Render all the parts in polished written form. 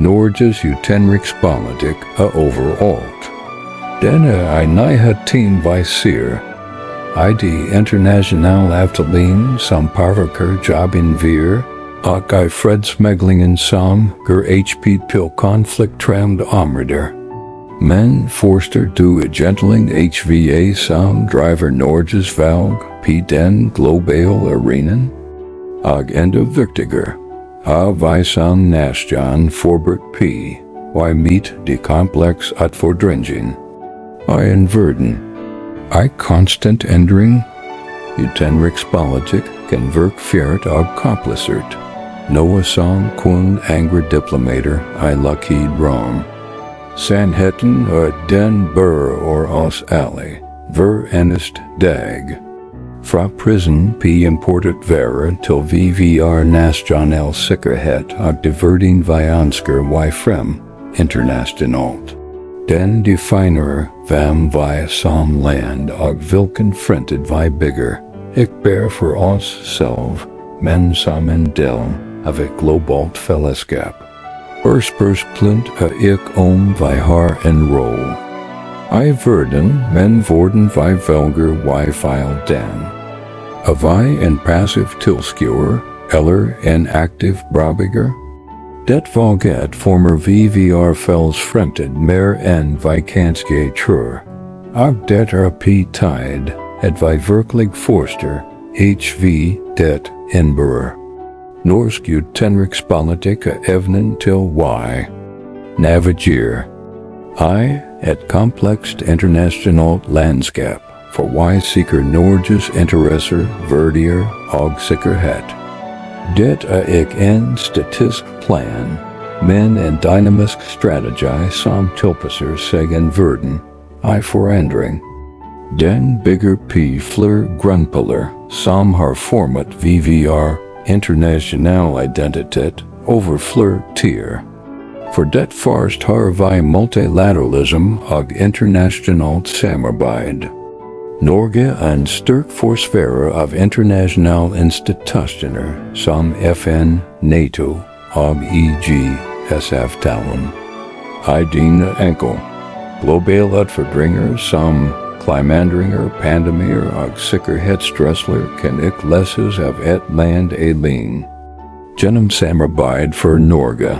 Norges utenrikspolitikk overalt. Denne nyheten viser de internationale avtalen som påvirker jobbinvier og fredsmeglingen som går HP til konfliktramte områder. Men forster du egentligen HVA som driver Norges valg på den globale arenan? Og enda viktigere, vi som nation forberedt på meet de kompleks utfordringen i en verden konstant ændring. Utenrikspolitikk kan virke fjernt og komplicert, noe som kun angre diplomater lukkid rom. Sannheten den bør oss alle hver eneste dag. Fra prisen på importet varer til VVR national sikkerhet og diverting vi ønsker frem internationalt. Den definerer hvem vi som land og hvilken fremtid vi bygger, ikke bare for oss selv, men som en del av et globalt fællesskap. Spørgsmålet ikke om vi har en rolle i verden, men hvordan vi velger vi fejl den. Vi en passiv tilskuer eller en aktiv brobygger? Det valget former VVR fælles fremtid mer enn vi kanskje tror, og det på tide at vi virkelig forster HV det innebærer. Norsk utenrikspolitikk evnen til navigere i et komplekst internationalt landskap, for vi sikrer Norges interesser, verdier og sikkerhet. Det ikke en statisk plan, men en dynamisk strategi som tilpasser seg en verden i forandring. Den bygger på flere grunnpilar som har formet VVR international identitet over flere tider. For det først har vi multilateralism og internationalt samarbeid. Norge en styrk forsvarer av internationale institusjoner som FN, NATO og EG-avtalen. Dine enkel. Globale utfordringer som klimaendringer, pandemier og sikkerhetstrusler kan ikke løses av et land alene. Gjennom samarbeid for Norge,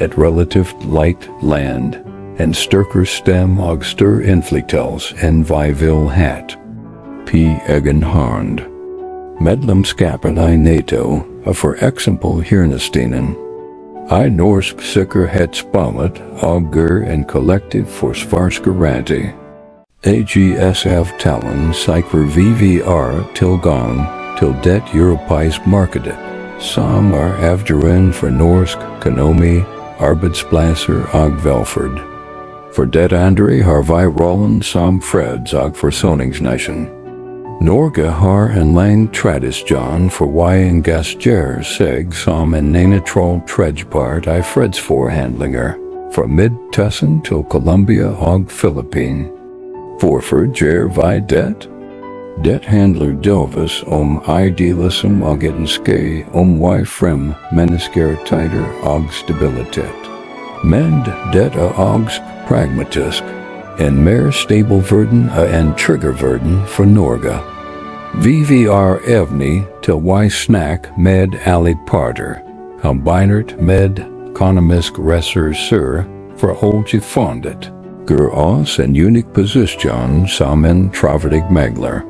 et relativt leit land, en styrker stem og større innflytelse enn vi vil hatt. På egen hånd. Medlemskapet i NATO for eksempel hjørnestenen. Norsk sikkerhetspolitikk og en kollektiv forsvarsgaranti. AGS-avtalen sikrer VVR tilgang til det europeiske markedet, som avgjørende for norsk økonomi, arbeidsplasser og velferd. For det andre har vi rollen som freds- og forsoningsnasjon. Norge har en lang tradisjon for vi engasjerer seg som en neutral tredjepart i fredsforhandlinger, fra Midtøsten til Colombia og Filippinene. Hvorfor gjør vi det? Det handler delvis om idealism og ønske om vi frem menneskerettigheter og stabilitet. Men det også pragmatisk. En mer stabil verden en trygger verden for Norge. VVR evne til vi snakke med alle parter, kombinert med økonomisk ressurser for oljefondet, gør oss en unik posisjon som en troverdig megler.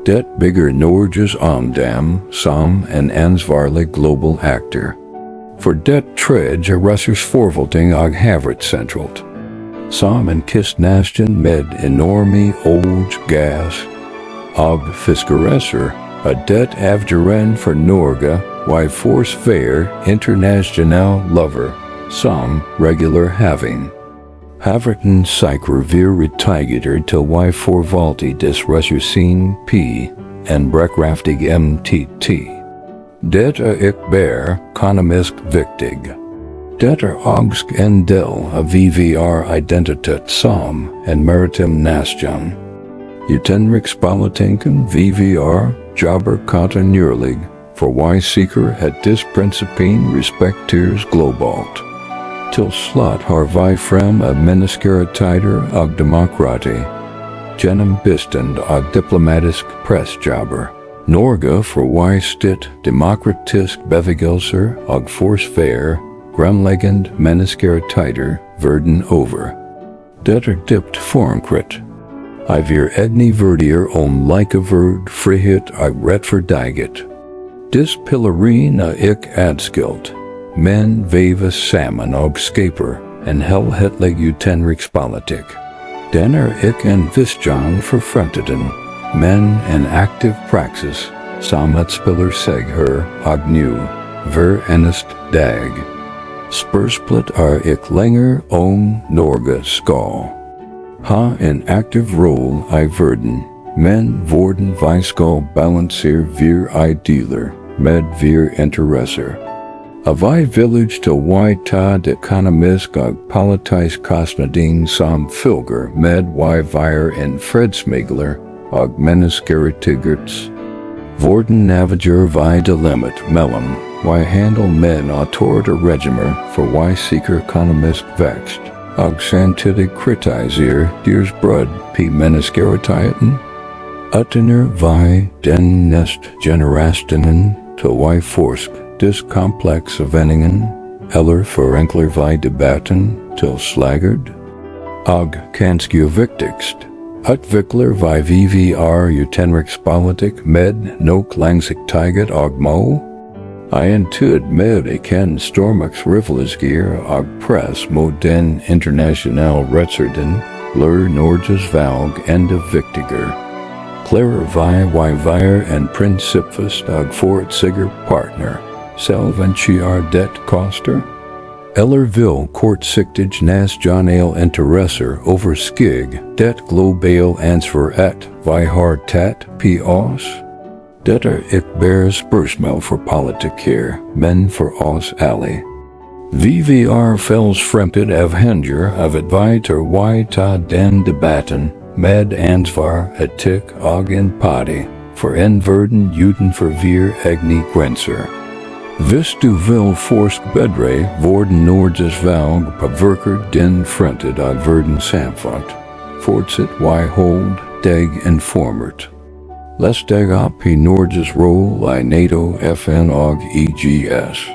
Det bygger Norges omdømme som en ansvarlig global aktor. For det tredje ressursforvaltning og havret sentralt. Som en kystnasjon med enorme olje, gas og fiskeressurser, det avgjørende for Norge vi forsvarer international lover som regular having. Havreten sikrer rettigheter til vi forvalter des ressursen p en bærekraftig MTT. Det ikke bare økonomisk vigtig. Det også en del av VVR identitet som en maritim nation. Utenrikspolitikken VVR jobber kontinuerlig for vi sikrer at disse prinsippene respekteres globalt. Til slot har vi frem av menneskerettigheter og demokrati. Gjennom bistand og diplomatisk pressjobber. Norge forweistet demokratisk bevegelser og forsvar grundleggende menneskerettigheter verden over. Det dypt forankret. I vir egne verdier om likeverd, frihet og rettferdighet. Dispillerin er ikke adskilt, men veves sammen og skaper en helhetlig utenrikspolitikk. Den er ikke en visjon for fremtiden, men en aktiv praksis som utspiller seg her og nå, hver eneste dag. Spørsmålet er ikke lenger om Norge skal ha en aktiv rolle i verden, men hvordan vi skal balansere våre idealer med våre interesser. Vi village til vi ta det økonomisk og politisk kostnaden som følger med vi en fredsmegler og menneskerettighets. Hvordan navigerer vi dilemmaet mellom vi handler med autoritative for vi sikrer økonomisk vekst, og samtidig kritiserer deres brudd på menneskerettigheten? Utdanner vi den neste generasjonen til vi forsker disse komplekse vendingen, eller forenkler vi debatten til slaggard? Og kanskje viktigst, utvikler vi VVR utenrikspolitikk med nok langsiktighet og mål? Entud med kan stormaks rivalisgier og press mot den internasjonale rettsorden blir Norges valg enda viktigere. Klarer vi en prinsippfast og forutsigger partner, selv det koster? Eller vil kortsiktig nasjonale interesser overskygge det globale ansvar vi har tatt på oss? Dette er ikke bare spørsmål for politikere, men for oss alle. VVR felles fremtid avhenger av at vi ta den debatten med ansvar, etikk og empati for en verden utenfor våre egne grenser. Hvis du vil forske bedre hvordan Norges valg påvirker din fremtid og verdens samfunn, fortsett vi hold deg informert. Les deg opp i Norges rolle i NATO, FN og EGS.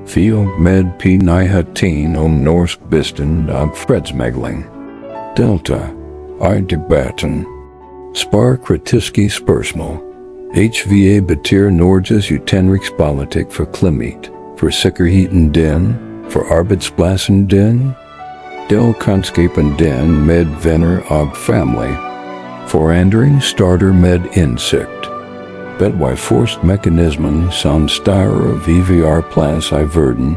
Følg med på nyhetene om norsk bistand og fredsmegling. Delta i debatten. Spar kritiske spørsmål. HVA betyr Norges utenrikspolitikk for klimaet, for sikkerheten din, for arbeidsplassen din, del kunnskapen din med venner og familie. Forandring starter med innsikt. Bedwei forced mekanismen som styrer VVR-plass i verden,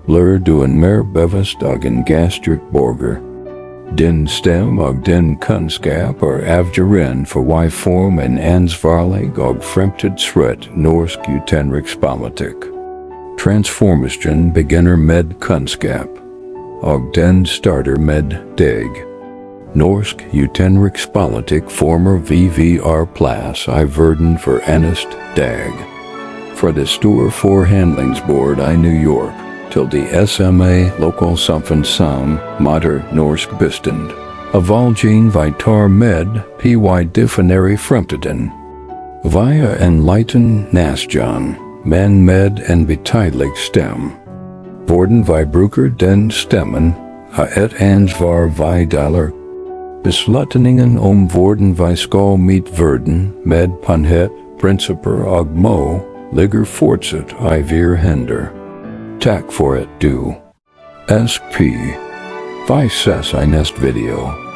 blir du en mer bevisst og en gastric borger. Din stem og din kunnskap avgjørende for vi form en ansvarlig og fremtidsrett norsk utenrikspolitikk. Transformation begynner med kunnskap, og den starter med deg. Norsk utenrikspolitikk former VVR-plass i verden for eneste dag. Fra det store forhandlingsbord i New York til de SMA lokalsamfunn som møter norsk bistand. Valgene vi tar med vi definerer fremtiden. Vi en liten nation, men med en betydelig stem. Hvordan vi bruker den stemmen har et ansvar vi deler. Beslutningen om hvordan vi skal møte verden med påhet, prinsipper og mål ligger fortsatt i våre hender. Takk for at du. SP. Vi ses i næste video.